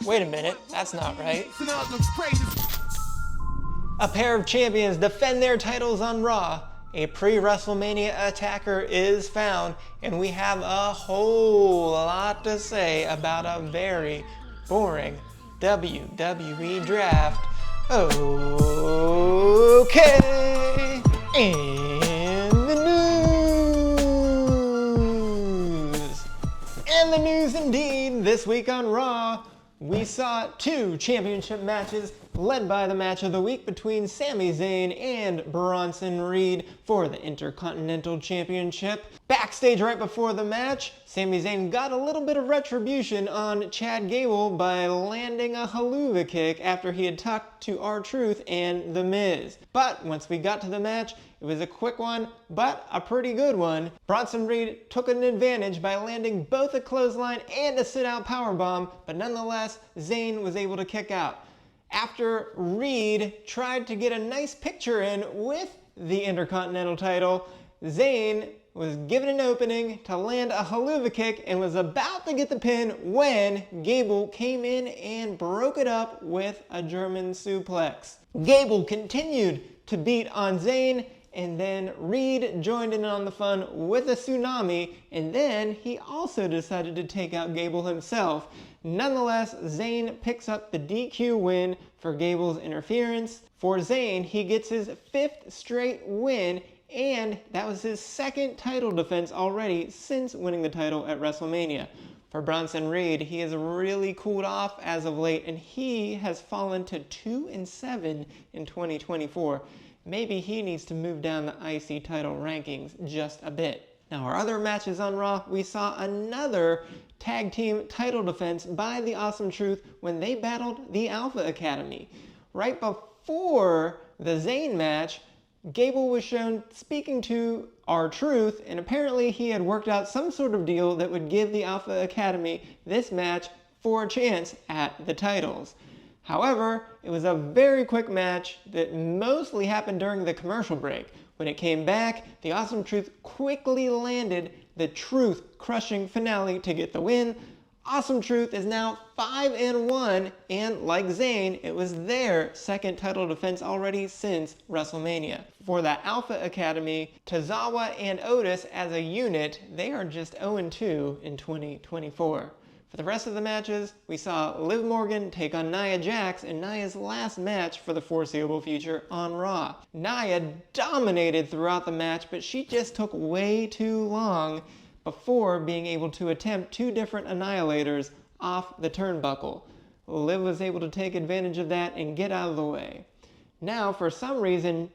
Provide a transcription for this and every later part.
Wait a minute, that's not right. A pair of champions defend their titles on Raw. A pre-WrestleMania attacker is found, and we have a whole lot to say about a very boring WWE Draft. Okay, and the news. And the news indeed, this week on Raw, we saw two championship matches led by the match of the week between Sami Zayn and Bronson Reed for the Intercontinental Championship. Backstage right before the match, Sami Zayn got a little bit of retribution on Chad Gable by landing a haluva kick after he had talked to R-Truth and The Miz. But once we got to the match, it was a quick one, but a pretty good one. Bronson Reed took an advantage by landing both a clothesline and a sit-out powerbomb, but nonetheless, Zayn was able to kick out. After Reed tried to get a nice picture in with the Intercontinental title, Zayn was given an opening to land a haluva kick and was about to get the pin when Gable came in and broke it up with a German suplex. Gable continued to beat on Zayn, and then Reed joined in on the fun with a tsunami, and then he also decided to take out Gable himself. Nonetheless, Zayn picks up the DQ win for Gable's interference. For Zayn, he gets his 5th straight win, and that was his 2nd title defense already since winning the title at WrestleMania. For Bronson Reed, he has really cooled off as of late, and he has fallen to 2-7 in 2024. Maybe he needs to move down the IC title rankings just a bit. Now, our other matches on Raw, we saw another tag team title defense by the Awesome Truth when they battled the Alpha Academy. Right before the Zayn match, Gable was shown speaking to R-Truth, and apparently he had worked out some sort of deal that would give the Alpha Academy this match for a chance at the titles. However, it was a very quick match that mostly happened during the commercial break. When it came back, the Awesome Truth quickly landed the truth-crushing finale to get the win. Awesome Truth is now 5-1, and like Zayn, it was their 2nd title defense already since WrestleMania. For the Alpha Academy, Tozawa and Otis as a unit, they are just 0-2 in 2024. For the rest of the matches, we saw Liv Morgan take on Nia Jax in Nia's last match for the foreseeable future on Raw. Nia dominated throughout the match, but she just took way too long before being able to attempt 2 different annihilators off the turnbuckle. Liv was able to take advantage of that and get out of the way. Now, for some reason,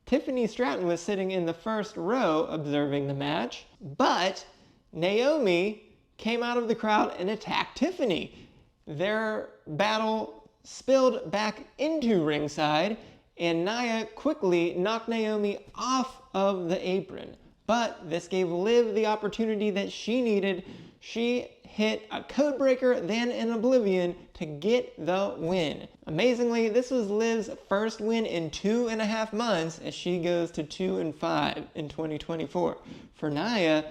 Tiffany Stratton was sitting in the first row observing the match, but Naomi came out of the crowd and attacked Tiffany. Their battle spilled back into ringside, and Nia quickly knocked Naomi off of the apron. But this gave Liv the opportunity that she needed. She hit a codebreaker, then an oblivion to get the win. Amazingly, this was Liv's first win in 2.5 months as she goes to 2-5 in 2024. For Nia,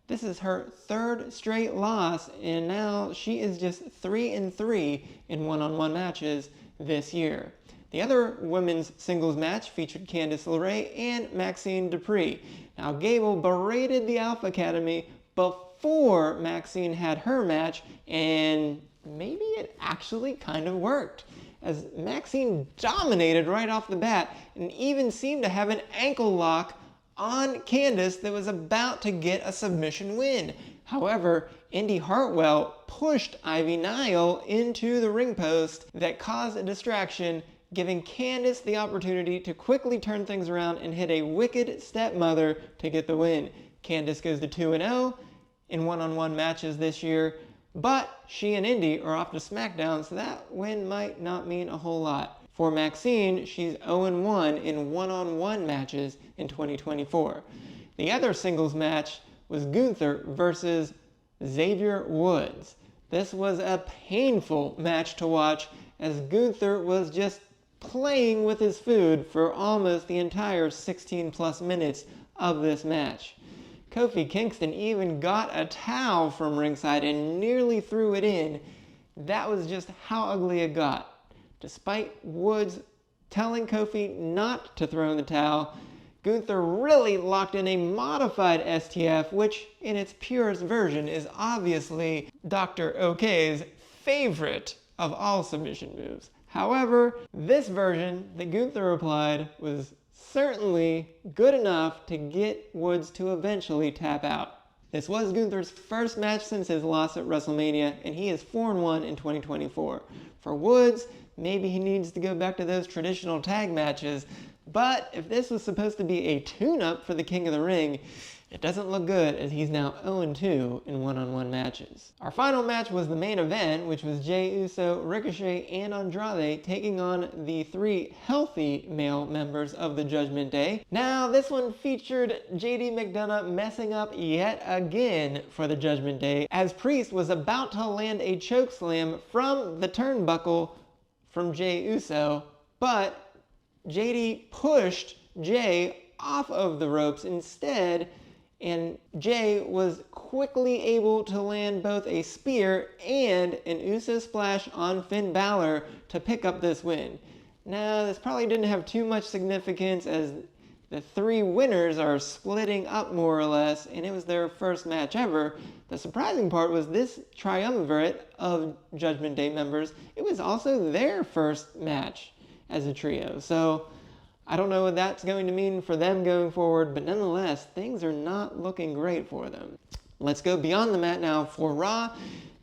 this is her 3rd straight loss, and now she is just 3-3 in one-on-one matches this year. The other women's singles match featured Candice LeRae and Maxine Dupree. Now, Gable berated the Alpha Academy before Maxine had her match, and maybe it actually kind of worked, as Maxine dominated right off the bat and even seemed to have an ankle lock on Candice that was about to get a submission win. However, Indy Hartwell pushed Ivy Nile into the ring post that caused a distraction, giving Candice the opportunity to quickly turn things around and hit a wicked stepmother to get the win. Candice goes to 2-0 in one-on-one matches this year, but she and Indy are off to Smackdown, so that win might not mean a whole lot. For Maxine, she's 0-1 in one-on-one matches in 2024. The other singles match was Gunther versus Xavier Woods. This was a painful match to watch, as Gunther was just playing with his food for almost the entire 16+ minutes of this match. Kofi Kingston even got a towel from ringside and nearly threw it in, that was just how ugly it got. Despite Woods telling Kofi not to throw in the towel, Gunther really locked in a modified STF, which in its purest version is obviously Dr. O'Kay's favorite of all submission moves. However, this version that Gunther applied was certainly good enough to get Woods to eventually tap out. This was Gunther's first match since his loss at WrestleMania, and he is 4-1 in 2024. For Woods, maybe he needs to go back to those traditional tag matches, but if this was supposed to be a tune-up for the King of the Ring, it doesn't look good as he's now 0-2 in one-on-one matches. Our final match was the main event, which was Jey Uso, Ricochet, and Andrade taking on the 3 healthy male members of the Judgment Day. Now, this one featured JD McDonough messing up yet again for the Judgment Day, as Priest was about to land a chokeslam from the turnbuckle from Jey Uso, but JD pushed Jey off of the ropes instead, and Jey was quickly able to land both a spear and an Uso splash on Finn Balor to pick up this win. Now, this probably didn't have too much significance as the 3 winners are splitting up more or less, and it was their first match ever. The surprising part was this triumvirate of Judgment Day members, it was also their first match as a trio. So I don't know what that's going to mean for them going forward, but nonetheless, things are not looking great for them. Let's go beyond the mat now for Raw.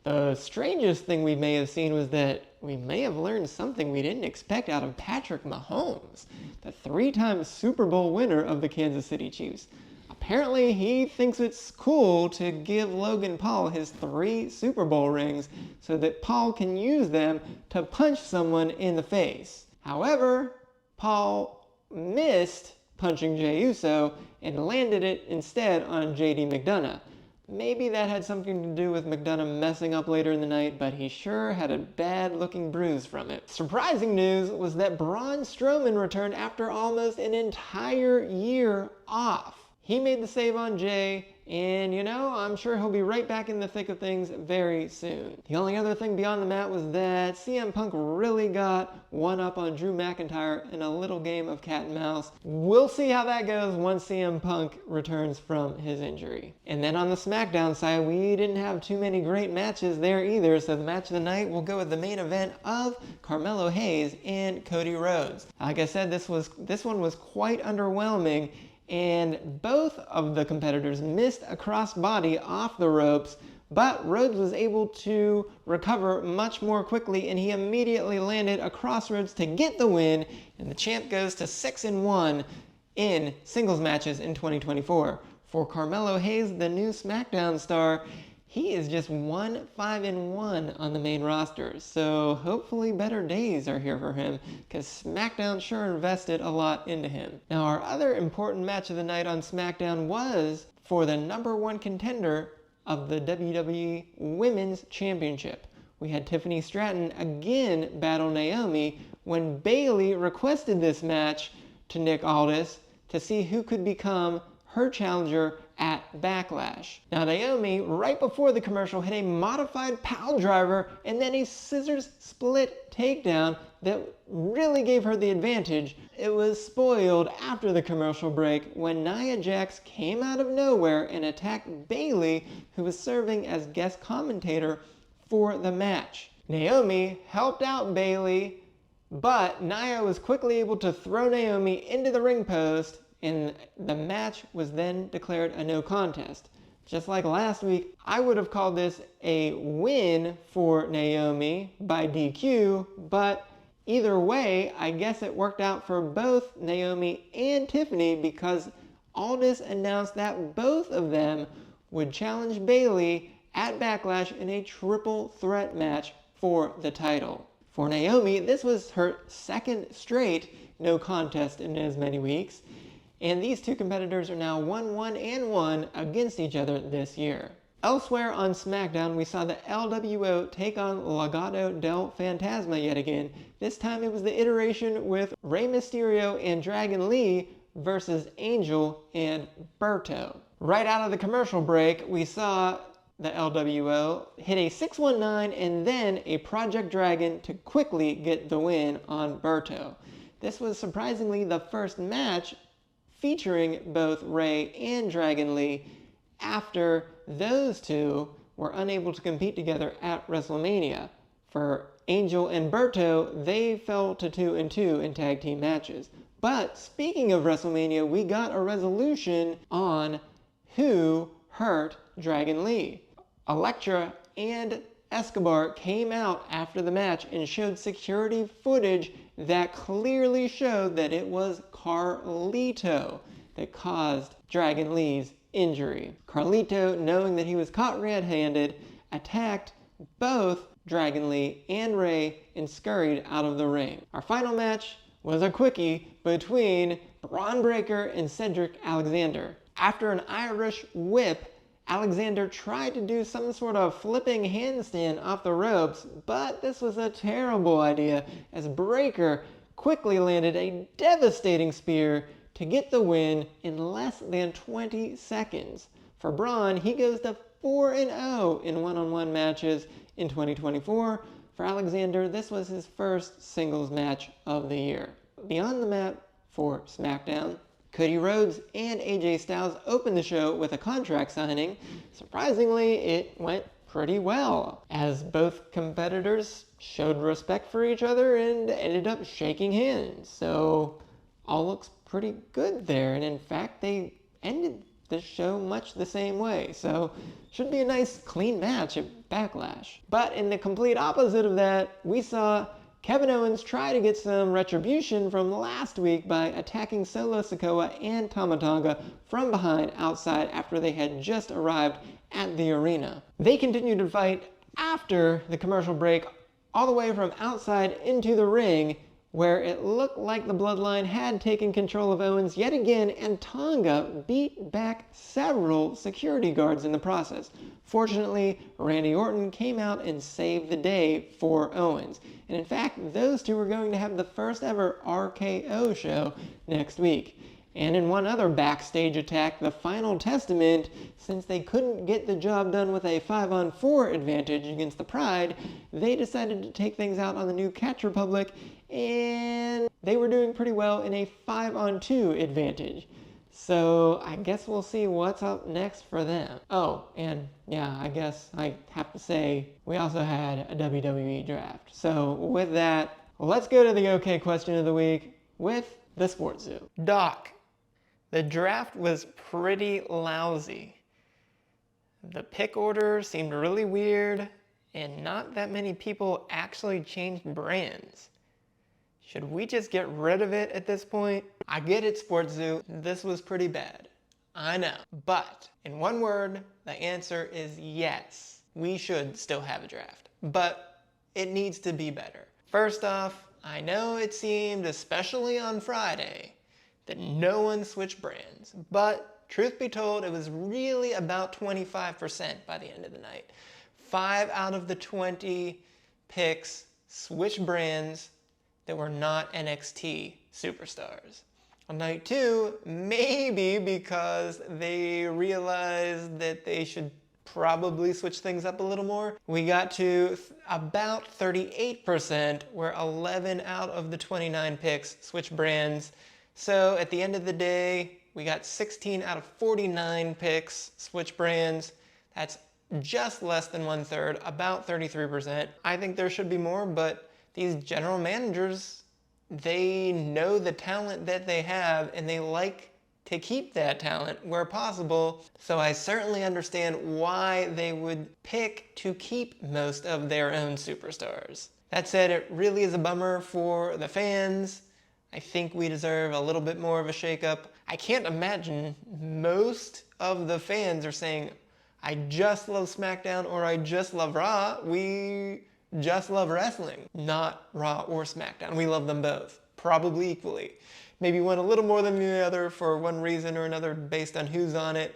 The strangest thing we may have seen was that we may have learned something we didn't expect out of Patrick Mahomes, the 3-time Super Bowl winner of the Kansas City Chiefs. Apparently, he thinks it's cool to give Logan Paul his 3 Super Bowl rings so that Paul can use them to punch someone in the face. However, Paul missed punching Jey Uso and landed it instead on JD McDonough. Maybe that had something to do with McDonough messing up later in the night, but he sure had a bad-looking bruise from it. Surprising news was that Braun Strowman returned after almost an entire year off. He made the save on Jey, and you know, I'm sure he'll be right back in the thick of things very soon. The only other thing beyond the mat was that CM Punk really got one up on Drew McIntyre in a little game of cat and mouse. We'll see how that goes once CM Punk returns from his injury. And then on the SmackDown side, we didn't have too many great matches there either, so the match of the night will go with the main event of Carmelo Hayes and Cody Rhodes. Like I said, this one was quite underwhelming, and both of the competitors missed a crossbody off the ropes, but Rhodes was able to recover much more quickly, and he immediately landed a crossroads to get the win, and the champ goes to 6-1 in singles matches in 2024. For Carmelo Hayes, the new SmackDown star, he is just 1-5-1 on the main roster, so hopefully better days are here for him, because SmackDown sure invested a lot into him. Now, our other important match of the night on SmackDown was for the #1 contender of the WWE Women's Championship. We had Tiffany Stratton again battle Naomi when Bayley requested this match to Nick Aldis to see who could become her challenger at Backlash. Now, Naomi, right before the commercial, hit a modified pile driver and then a scissors split takedown that really gave her the advantage. It was spoiled after the commercial break when Nia Jax came out of nowhere and attacked Bayley, who was serving as guest commentator for the match. Naomi helped out Bayley, but Nia was quickly able to throw Naomi into the ring post, and the match was then declared a no contest. Just like last week, I would have called this a win for Naomi by DQ, but either way, I guess it worked out for both Naomi and Tiffany because Aldis announced that both of them would challenge Bayley at Backlash in a triple threat match for the title. For Naomi, this was her second straight no contest in as many weeks, and these two competitors are now 1-1 against each other this year. Elsewhere on SmackDown, we saw the LWO take on Legado del Fantasma yet again. This time it was the iteration with Rey Mysterio and Dragon Lee versus Angel and Berto. Right out of the commercial break, we saw the LWO, hit a 619 and then a Project Dragon to quickly get the win on Berto. This was surprisingly the first match featuring both Ray and Dragon Lee after those two were unable to compete together at WrestleMania. For Angel and Berto, they fell to 2-2 in tag team matches. But speaking of WrestleMania, we got a resolution on who hurt Dragon Lee. Elektra and Escobar came out after the match and showed security footage that clearly showed that it was Carlito that caused Dragon Lee's injury. Carlito, knowing that he was caught red-handed, attacked both Dragon Lee and Ray and scurried out of the ring. Our final match was a quickie between Bron Breakker and Cedric Alexander. After an Irish whip, Alexander tried to do some sort of flipping handstand off the ropes, but this was a terrible idea as Breakker quickly landed a devastating spear to get the win in less than 20 seconds. For Braun, he goes to 4-0 in one-on-one matches in 2024. For Alexander, this was his first singles match of the year. Beyond the map for SmackDown, Cody Rhodes and AJ Styles opened the show with a contract signing. Surprisingly, it went pretty well, as both competitors showed respect for each other and ended up shaking hands. So all looks pretty good there, and in fact, they ended the show much the same way. So should be a nice clean match at Backlash. But in the complete opposite of that, we saw Kevin Owens try to get some retribution from last week by attacking Solo Sikoa and Tama Tonga from behind outside after they had just arrived at the arena. They continued to fight after the commercial break all the way from outside into the ring, where it looked like the Bloodline had taken control of Owens yet again, and Tonga beat back several security guards in the process. Fortunately, Randy Orton came out and saved the day for Owens. And in fact, those two were going to have the first ever RKO show next week. And in one other backstage attack, the Final Testament, since they couldn't get the job done with a 5-on-4 advantage against the Pride, they decided to take things out on the new Catch Republic, and they were doing pretty well in a 5-on-2 advantage. So I guess we'll see what's up next for them. Oh, and yeah, I guess I have to say, we also had a WWE Draft. So with that, let's go to the OK question of the week with the Sports Zoo. Doc, the draft was pretty lousy. The pick order seemed really weird, and not that many people actually changed brands. Should we just get rid of it at this point? I get it, Sports Zoo. This was pretty bad. I know. But in one word, the answer is yes. We should still have a draft. But it needs to be better. First off, I know it seemed, especially on Friday, that no one switched brands. But truth be told, it was really about 25% by the end of the night. 5 out of the 20 picks switched brands that were not NXT superstars. On night 2, maybe because they realized that they should probably switch things up a little more, we got to about 38%, where 11 out of the 29 picks switched brands. So at the end of the day, we got 16 out of 49 picks switch brands. That's just less than 1/3, about 33%. I think there should be more, but these general managers, they know the talent that they have, and they like to keep that talent where possible. So I certainly understand why they would pick to keep most of their own superstars. That said, it really is a bummer for the fans. I think we deserve a little bit more of a shakeup. I can't imagine most of the fans are saying, I just love SmackDown or I just love Raw. We just love wrestling, not Raw or SmackDown. We love them both, probably equally. Maybe one a little more than the other for one reason or another based on who's on it,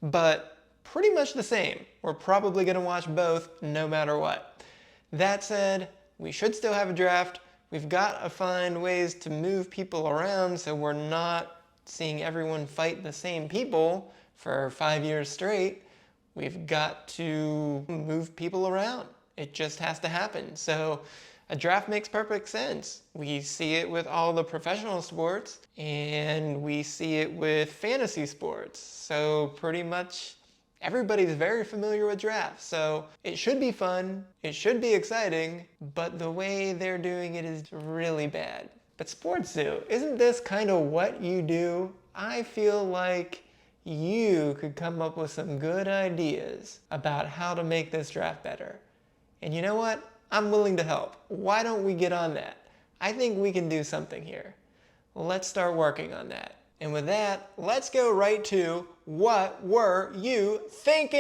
but pretty much the same. We're probably gonna watch both no matter what. That said, we should still have a draft. We've got to find ways to move people around so we're not seeing everyone fight the same people for 5 years straight. We've got to move people around. It just has to happen. So a draft makes perfect sense. We see it with all the professional sports, and we see it with fantasy sports. So pretty much everybody's very familiar with drafts. So it should be fun, it should be exciting, but the way they're doing it is really bad. But Sports Zoo, isn't this kind of what you do? I feel like you could come up with some good ideas about how to make this draft better. And you know what? I'm willing to help. Why don't we get on that? I think we can do something here. Let's start working on that. And with that, let's go right to what were you thinking?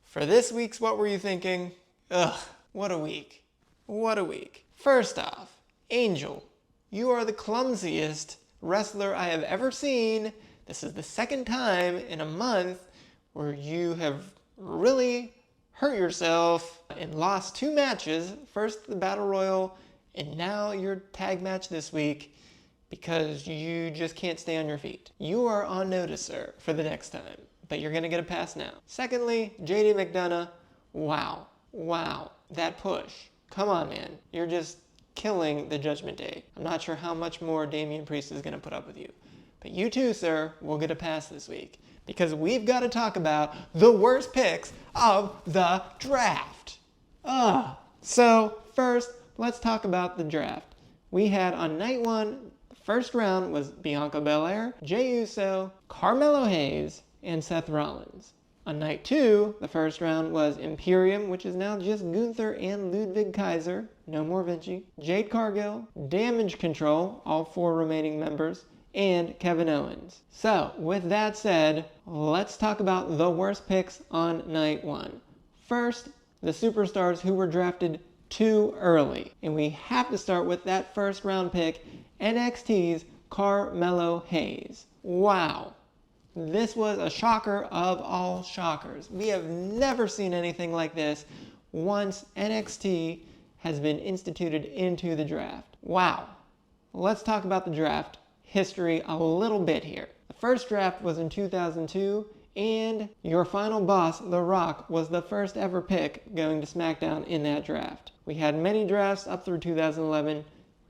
For this week's What Were You Thinking? Ugh, what a week. What a week. First off, Angel, you are the clumsiest wrestler I have ever seen. This is the second time in a month where you have really hurt yourself and lost 2 matches. First the Battle Royal, and now your tag match this week because you just can't stay on your feet. You are on notice, sir, for the next time, but you're gonna get a pass now. Secondly, JD McDonough, wow, that push. Come on, man. You're just killing the Judgment Day. I'm not sure how much more Damian Priest is gonna put up with you. But you too, sir, will get a pass this week because we've got to talk about the worst picks of the draft. So first, let's talk about the draft. We had on night 1, the first round was Bianca Belair, Jey Uso, Carmelo Hayes, and Seth Rollins. On night 2, the first round was Imperium, which is now just Gunther and Ludwig Kaiser, no more Vinci, Jade Cargill, Damage Control, all 4 remaining members, and Kevin Owens. So, with that said, let's talk about the worst picks on night 1. First, the superstars who were drafted too early. And we have to start with that first round pick, NXT's Carmelo Hayes. Wow. This was a shocker of all shockers. We have never seen anything like this once NXT has been instituted into the draft. Wow. Let's talk about the draft history a little bit here. The first draft was in 2002, and your final boss, The Rock, was the first ever pick going to SmackDown in that draft. We had many drafts up through 2011, we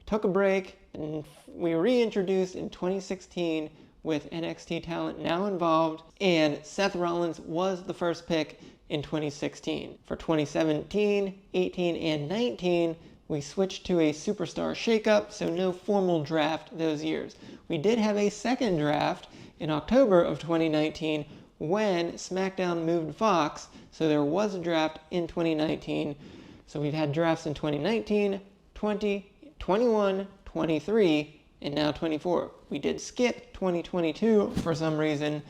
took a break, and we reintroduced in 2016 with NXT talent now involved, and Seth Rollins was the first pick in 2016. For 2017, 18, and 19, we switched to a superstar shakeup, so no formal draft those years. We did have a second draft in October of 2019 when SmackDown moved to Fox, so there was a draft in 2019. So we've had drafts in 2019, 20, 21, 23, and now 24. We did skip 2022 for some reason,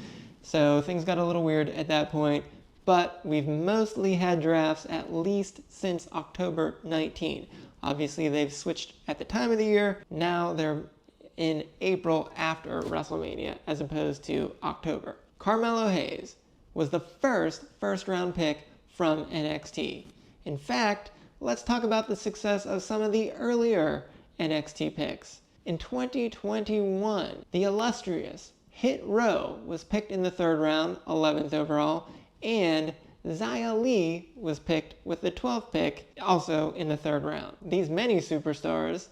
so things got a little weird at that point, but we've mostly had drafts at least since October 19. Obviously, they've switched at the time of the year. Now they're in April after WrestleMania as opposed to October. Carmelo Hayes was the first round pick from NXT. In fact, let's talk about the success of some of the earlier NXT picks. In 2021, the illustrious Hit Row was picked in the 3rd round, 11th overall, and Xia Li was picked with the 12th pick, also in the 3rd round. These many superstars,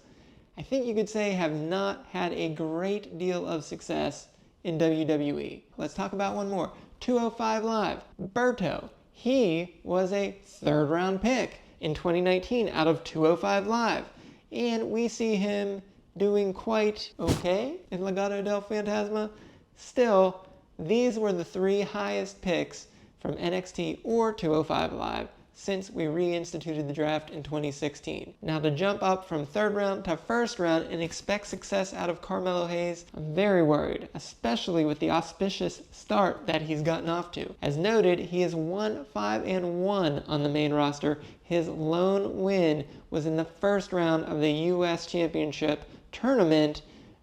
I think you could say, have not had a great deal of success in WWE. Let's talk about one more. 205 Live, Berto. He was a 3rd round pick in 2019 out of 205 Live. And we see him doing quite okay in Legado del Fantasma. Still, these were the 3 highest picks from NXT or 205 Live since we reinstituted the draft in 2016. Now to jump up from 3rd round to 1st round and expect success out of Carmelo Hayes, I'm very worried, especially with the auspicious start that he's gotten off to. As noted, he is 1-5-1 on the main roster. His lone win was in the 1st round of the US Championship tournament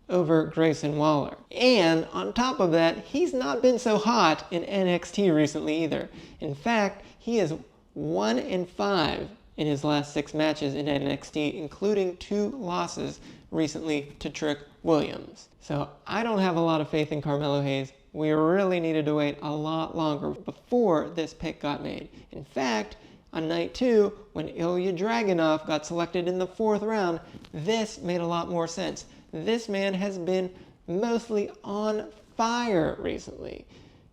over Grayson Waller. And on top of that, he's not been so hot in NXT recently either. In fact, he is 1-5 in his last 6 matches in NXT, including 2 losses recently to Trick Williams. So I don't have a lot of faith in Carmelo Hayes we really needed to wait a lot longer before this pick got made. In fact, on night 2, when Ilya Dragunov got selected in the 4th round, this made a lot more sense. This man has been mostly on fire recently.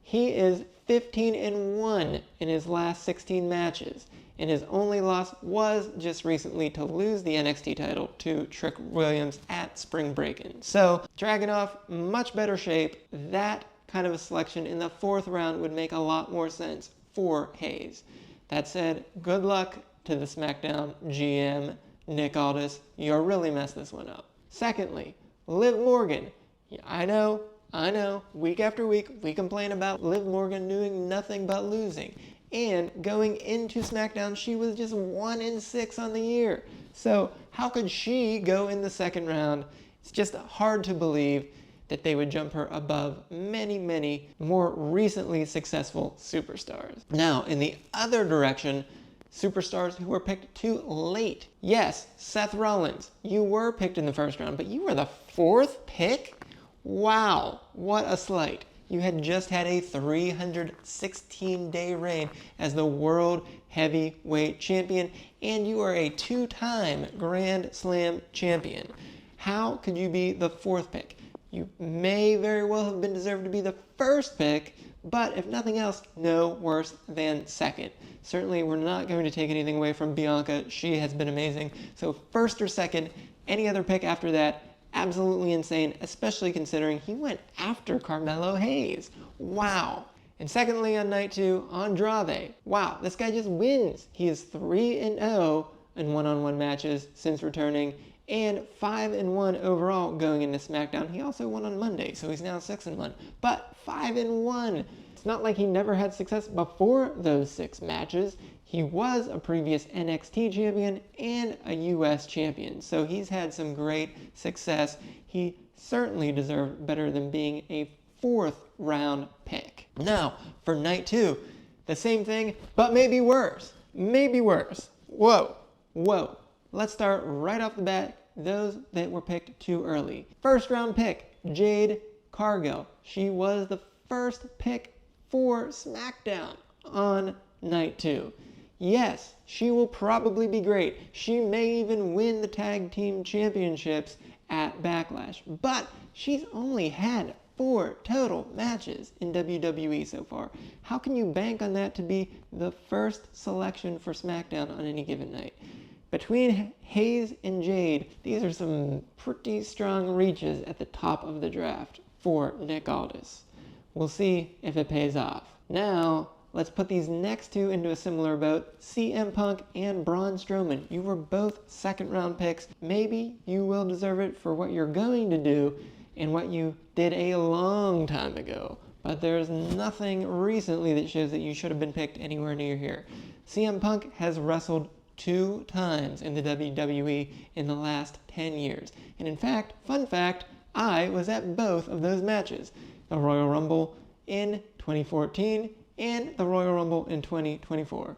He is 15-1 in his last 16 matches, and his only loss was just recently to lose the NXT title to Trick Williams at Spring Break-In. So, Dragunov, much better shape. That kind of a selection in the 4th round would make a lot more sense for Hayes. That said, good luck to the SmackDown GM, Nick Aldis. You really messed this one up. Secondly, Liv Morgan. Yeah, I know, week after week, we complain about Liv Morgan doing nothing but losing. And going into SmackDown, she was just 1-6 on the year. So how could she go in the 2nd round? It's just hard to believe that they would jump her above many, many more recently successful superstars. Now, in the other direction, superstars who were picked too late. Yes, Seth Rollins, you were picked in the 1st round, but you were the 4th pick? Wow, what a slight. You had just had a 316-day reign as the World Heavyweight Champion, and you are a 2-time Grand Slam champion. How could you be the 4th pick? You may very well have been deserved to be the 1st pick, but if nothing else, no worse than 2nd. Certainly, we're not going to take anything away from Bianca. She has been amazing. So 1st or 2nd, any other pick after that, absolutely insane, especially considering he went after Carmelo Hayes. Wow. And secondly, on night 2, Andrade. Wow, this guy just wins. He is 3-0 in one-on-one matches since returning, and 5-1 overall going into SmackDown. He also won on Monday, so he's now 6-1. But 5-1. It's not like he never had success before those 6 matches. He was a previous NXT champion and a US champion, so he's had some great success. He certainly deserved better than being a 4th round pick. Now, for night 2, the same thing, but maybe worse. Maybe worse. Whoa. Let's start right off the bat, those that were picked too early. 1st round pick, Jade Cargill. She was the 1st pick for SmackDown on night 2. Yes, she will probably be great. She may even win the tag team championships at Backlash. But she's only had 4 total matches in WWE so far. How can you bank on that to be the 1st selection for SmackDown on any given night? Between Hayes and Jade, these are some pretty strong reaches at the top of the draft for Nick Aldis. We'll see if it pays off. Now, let's put these next 2 into a similar boat. CM Punk and Braun Strowman. You were both 2nd round picks. Maybe you will deserve it for what you're going to do and what you did a long time ago. But there's nothing recently that shows that you should have been picked anywhere near here. CM Punk has wrestled 2 times in the WWE in the last 10 years. And in fact, fun fact, I was at both of those matches. The Royal Rumble in 2014 and the Royal Rumble in 2024.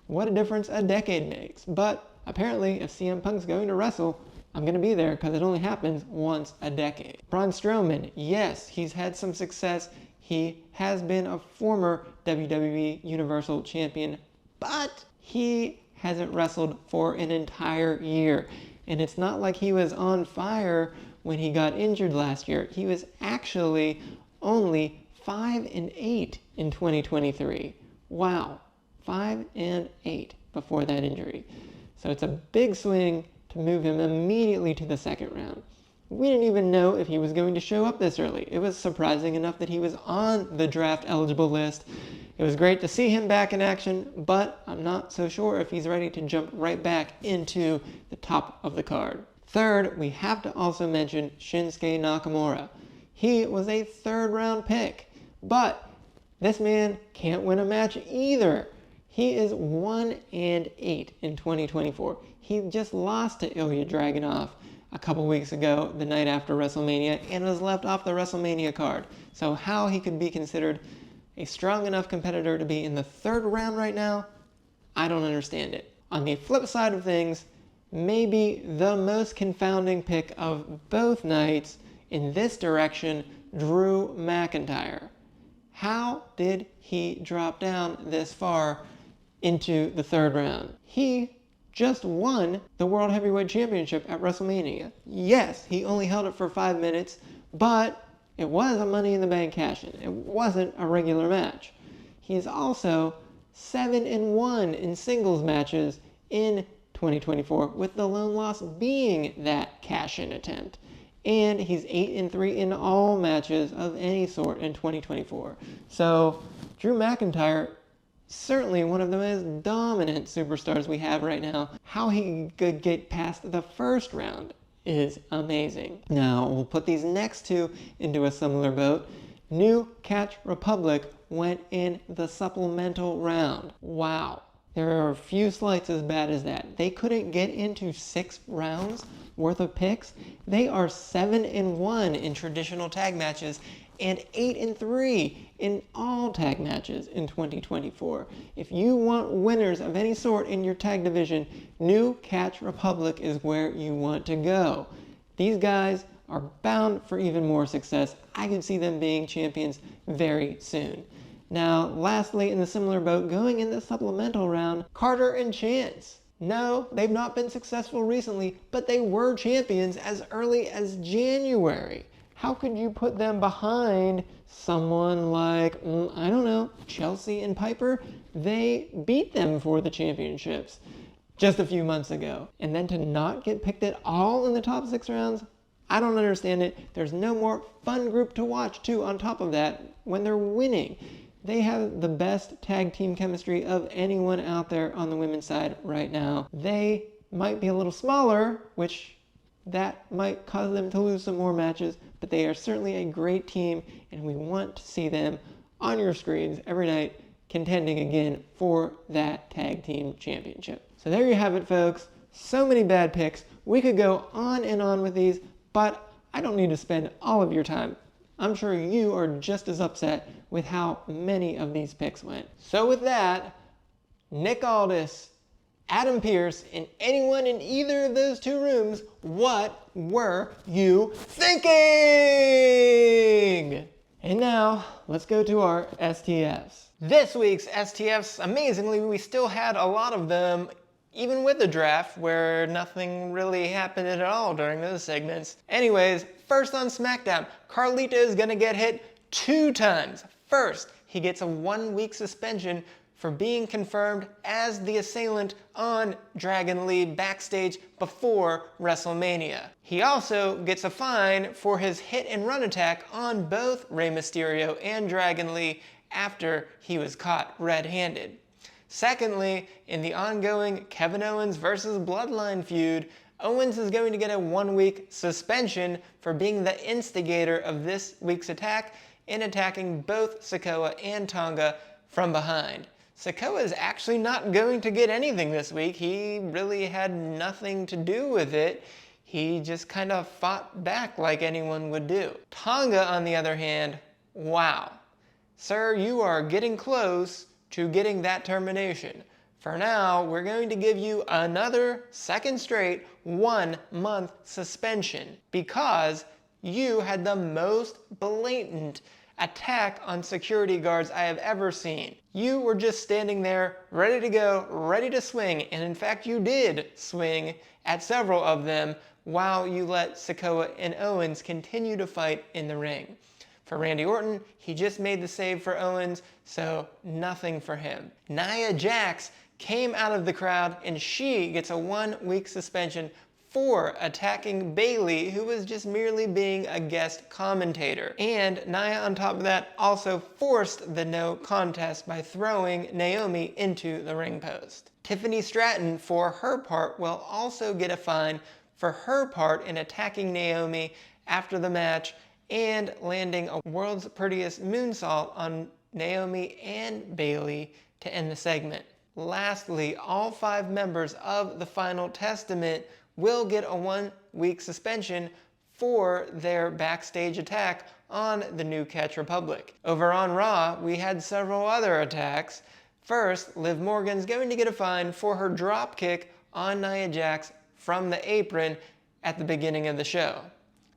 What a difference a decade makes. But apparently, if CM Punk's going to wrestle, I'm going to be there because it only happens once a decade. Braun Strowman, yes, he's had some success. He has been a former WWE Universal Champion, but he hasn't wrestled for an entire year. And it's not like he was on fire when he got injured last year. He was actually only 5-8 in 2023. Wow, 5-8 before that injury. So it's a big swing to move him immediately to the 2nd round. We didn't even know if he was going to show up this early. It was surprising enough that he was on the draft eligible list. It was great to see him back in action, but I'm not so sure if he's ready to jump right back into the top of the card. 3rd, we have to also mention Shinsuke Nakamura. He was a 3rd round pick, but this man can't win a match either. He is 1-8 in 2024. He just lost to Ilya Dragunov a couple weeks ago, the night after WrestleMania, and was left off the WrestleMania card. So how he could be considered a strong enough competitor to be in the 3rd round right now, I don't understand it. On the flip side of things, maybe the most confounding pick of both nights in this direction, Drew McIntyre. How did he drop down this far into the third round? He just won the World Heavyweight Championship at WrestleMania. Yes, he only held it for 5 minutes, but it was a Money in the Bank cash-in. It wasn't a regular match. He's also 7-1 in singles matches in 2024, with the lone loss being that cash-in attempt. And he's 8-3 in all matches of any sort in 2024. So Drew McIntyre, certainly one of the most dominant superstars we have right now. How he could get past the first round is amazing. Now, we'll put these next two into a similar boat. New Catch Republic went in the supplemental round. Wow. There are a few slights as bad as that. They couldn't get into 6 rounds worth of picks. They are 7-1 in traditional tag matches and 8-3 in all tag matches in 2024. If you want winners of any sort in your tag division, New Catch Republic is where you want to go. These guys are bound for even more success. I could see them being champions very soon. Now, lastly, in the similar boat, going in the supplemental round, Carter and Chance. No, they've not been successful recently, but they were champions as early as January. How could you put them behind someone like, I don't know, Chelsea and Piper? They beat them for the championships just a few months ago. And then to not get picked at all in the top 6 rounds, I don't understand it. There's no more fun group to watch, too, on top of that, when they're winning. They have the best tag team chemistry of anyone out there on the women's side right now. They might be a little smaller, which that might cause them to lose some more matches, but they are certainly a great team, and we want to see them on your screens every night contending again for that tag team championship. So there you have it, folks. So many bad picks. We could go on and on with these, but I don't need to spend all of your time. I'm sure you are just as upset with how many of these picks went. So with that, Nick Aldis, Adam Pearce, and anyone in either of those 2 rooms, what were you thinking? And now, let's go to our STFs. This week's STFs, amazingly, we still had a lot of them, even with the draft, where nothing really happened at all during those segments. Anyways, first on SmackDown, Carlito is gonna get hit 2 times. First, he gets a 1-week suspension for being confirmed as the assailant on Dragon Lee backstage before WrestleMania. He also gets a fine for his hit and run attack on both Rey Mysterio and Dragon Lee after he was caught red-handed. Secondly, in the ongoing Kevin Owens versus Bloodline feud, Owens is going to get a 1-week suspension for being the instigator of this week's attack in attacking both Sikoa and Tonga from behind. Sikoa is actually not going to get anything this week. He really had nothing to do with it. He just kind of fought back like anyone would do. Tonga, on the other hand, wow. Sir, you are getting close to getting that termination. For now, we're going to give you another second straight 1-month suspension because you had the most blatant attack on security guards I have ever seen. You were just standing there, ready to go, ready to swing, and in fact you did swing at several of them while you let Sikoa and Owens continue to fight in the ring. For Randy Orton, he just made the save for Owens, so nothing for him. Nia Jax came out of the crowd and she gets a 1-week suspension for attacking Bayley, who was just merely being a guest commentator. And Nia, on top of that, also forced the no contest by throwing Naomi into the ring post. Tiffany Stratton, for her part, will also get a fine for her part in attacking Naomi after the match and landing a world's prettiest moonsault on Naomi and Bayley to end the segment. Lastly, all 5 members of the Final Testament will get a 1-week suspension for their backstage attack on the New Catch Republic. Over on Raw, we had several other attacks. First, Liv Morgan's going to get a fine for her drop kick on Nia Jax from the apron at the beginning of the show.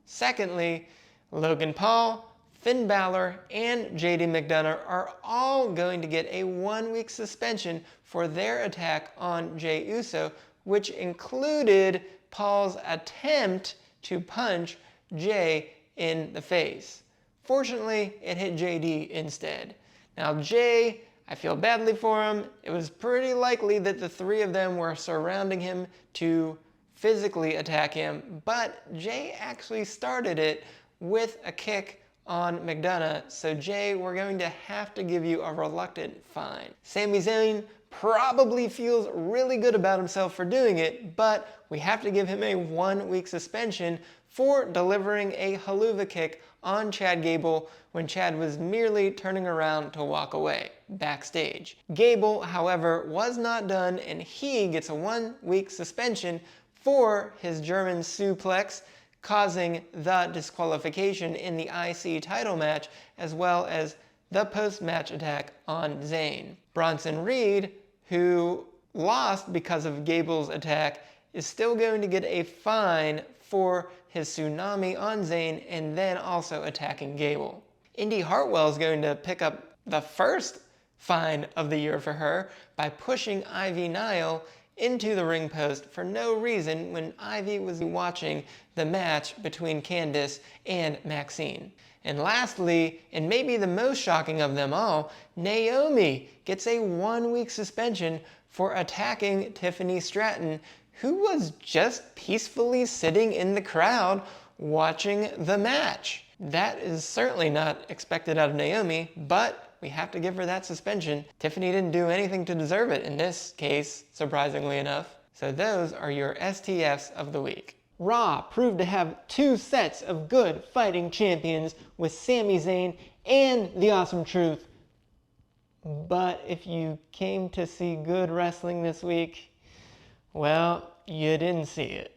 Secondly, Logan Paul Finn Balor and JD McDonough are all going to get a 1-week suspension for their attack on Jey Uso, which included Paul's attempt to punch Jey in the face. Fortunately, it hit JD instead. Now Jey, I feel badly for him. It was pretty likely that the three of them were surrounding him to physically attack him, but Jey actually started it with a kick on McDonough, so Jey, we're going to have to give you a reluctant fine. Sami Zayn probably feels really good about himself for doing it, but we have to give him a 1-week suspension for delivering a haluva kick on Chad Gable when Chad was merely turning around to walk away backstage. Gable, however, was not done, and he gets a 1-week suspension for his German suplex, causing the disqualification in the IC title match, as well as the post-match attack on Zayn. Bronson Reed, who lost because of Gable's attack, is still going to get a fine for his tsunami on Zayn and then also attacking Gable. Indy Hartwell is going to pick up the first fine of the year for her by pushing Ivy Nile into the ring post for no reason when Ivy was watching the match between Candice and Maxine. And lastly, and maybe the most shocking of them all, Naomi gets a 1-week suspension for attacking Tiffany Stratton, who was just peacefully sitting in the crowd watching the match. That is certainly not expected out of Naomi, but we have to give her that suspension. Tiffany didn't do anything to deserve it in this case, surprisingly enough. So those are your STFs of the week. Raw proved to have 2 sets of good fighting champions with Sami Zayn and The Awesome Truth. But if you came to see good wrestling this week, well, you didn't see it.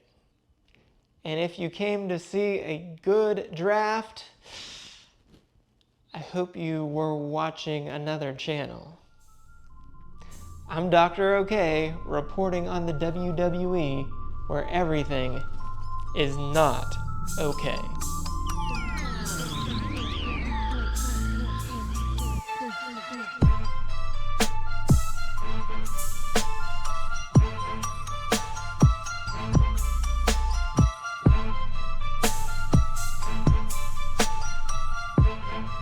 And if you came to see a good draft, I hope you were watching another channel. I'm Dr. O'Kay, reporting on the WWE, where everything is not okay.